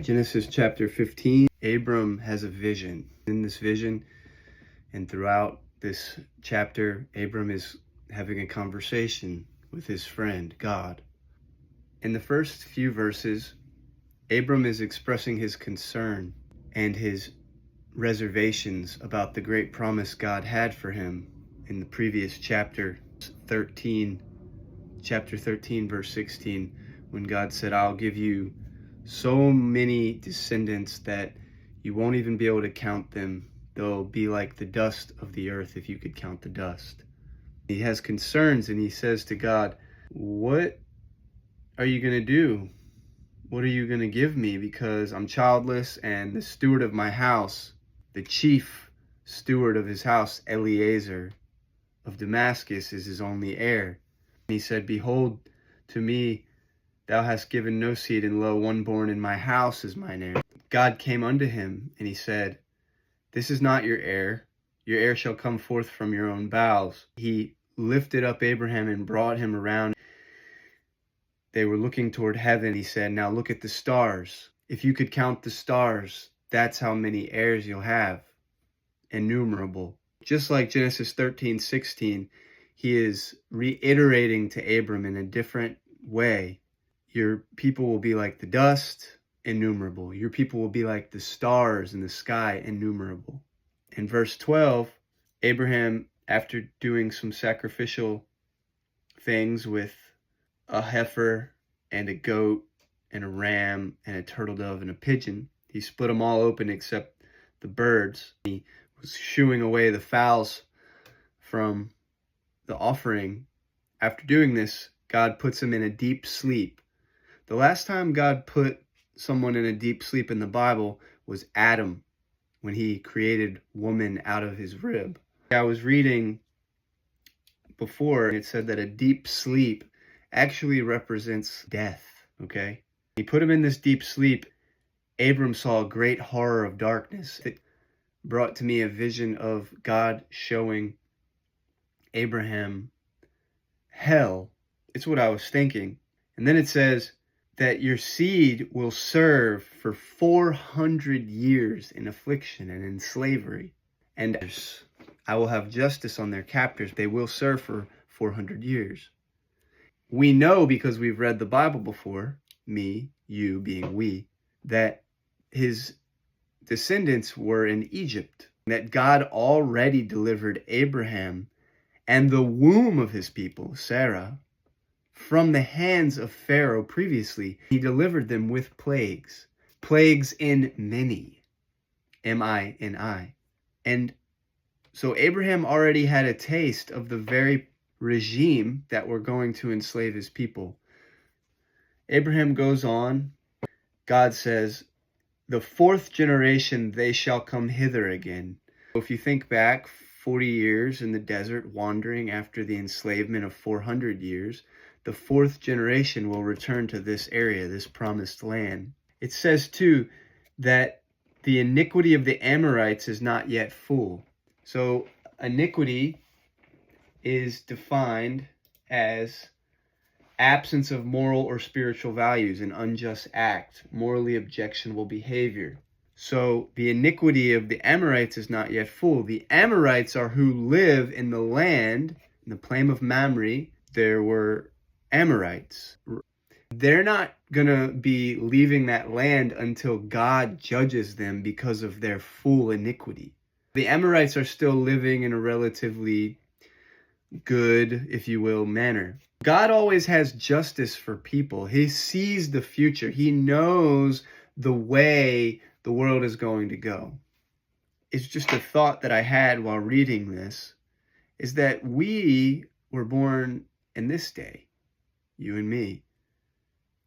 Genesis chapter 15, Abram has a vision. In this vision and throughout this chapter, Abram is having a conversation with his friend, God. In the first few verses, Abram is expressing his concern and his reservations about the great promise God had for him in the previous chapter 13, verse 16, when God said, I'll give you so many descendants that you won't even be able to count them. They'll be like the dust of the earth if you could count the dust. He has concerns and he says to God, what are you going to do? What are you going to give me? Because I'm childless and the steward of my house, the chief steward of his house, Eliezer of Damascus, is his only heir. And he said, behold, to me thou hast given no seed, and lo, one born in my house is mine heir. God came unto him, and he said, this is not your heir. Your heir shall come forth from your own bowels. He lifted up Abraham and brought him around. They were looking toward heaven. He said, now look at the stars. If you could count the stars, that's how many heirs you'll have. Innumerable. Just like Genesis 13:16, he is reiterating to Abram in a different way. Your people will be like the dust, innumerable. Your people will be like the stars in the sky, innumerable. In verse 12, Abraham, after doing some sacrificial things with a heifer and a goat and a ram and a turtle dove and a pigeon, he split them all open except the birds. He was shooing away the fowls from the offering. After doing this, God puts him in a deep sleep. The last time God put someone in a deep sleep in the Bible was Adam, when he created woman out of his rib. I was reading before, and it said that a deep sleep actually represents death, okay? He put him in this deep sleep. Abram saw a great horror of darkness. It brought to me a vision of God showing Abraham hell. It's what I was thinking. And then it says that your seed will serve for 400 years in affliction and in slavery. And I will have justice on their captors. They will serve for 400 years. We know, because we've read the Bible before, me, you being we, that his descendants were in Egypt, that God already delivered Abraham and the womb of his people, Sarah, from the hands of Pharaoh previously. He delivered them with plagues in many, M-I-N-I. And so Abraham already had a taste of the very regime that were going to enslave his people. Abraham goes on. God says, the fourth generation, they shall come hither again. If you think back 40 years in the desert, wandering after the enslavement of 400 years, the fourth generation will return to this area, this promised land. It says too that the iniquity of the Amorites is not yet full. So iniquity is defined as absence of moral or spiritual values, an unjust act, morally objectionable behavior. So the iniquity of the Amorites is not yet full. The Amorites are who live in the land, in the plain of Mamre. There were Amorites. They're not going to be leaving that land until God judges them because of their full iniquity. The Amorites are still living in a relatively good, if you will, manner. God always has justice for people. He sees the future. He knows the way the world is going to go. It's just a thought that I had while reading this, is that we were born in this day, you and me.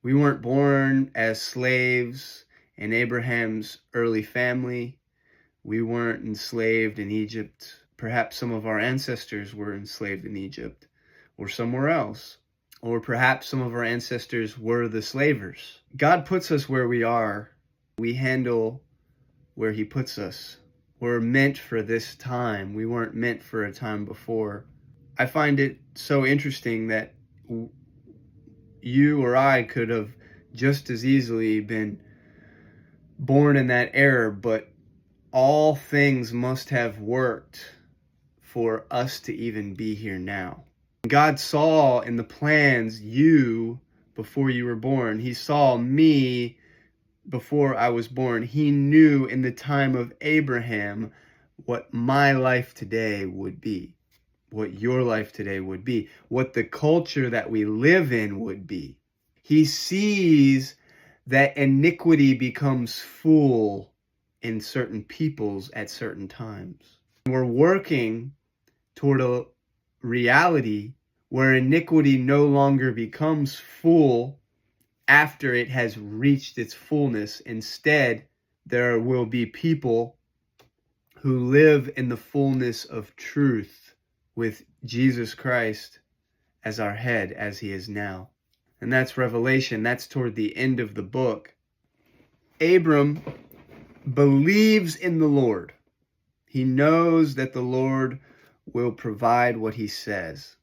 We weren't born as slaves in Abraham's early family. We weren't enslaved in Egypt. Perhaps some of our ancestors were enslaved in Egypt or somewhere else. Or perhaps some of our ancestors were the slavers. God puts us where we are. We handle where he puts us. We're meant for this time. We weren't meant for a time before. I find it so interesting that you or I could have just as easily been born in that era, but all things must have worked for us to even be here now. God saw in the plans you before you were born. He saw me before I was born. He knew in the time of Abraham what my life today would be, what your life today would be, what the culture that we live in would be. He sees that iniquity becomes full in certain peoples at certain times. We're working toward a reality where iniquity no longer becomes full after it has reached its fullness. Instead, there will be people who live in the fullness of truth with Jesus Christ as our head, as he is now. And that's Revelation. That's toward the end of the book. Abram believes in the Lord. He knows that the Lord will provide what he says.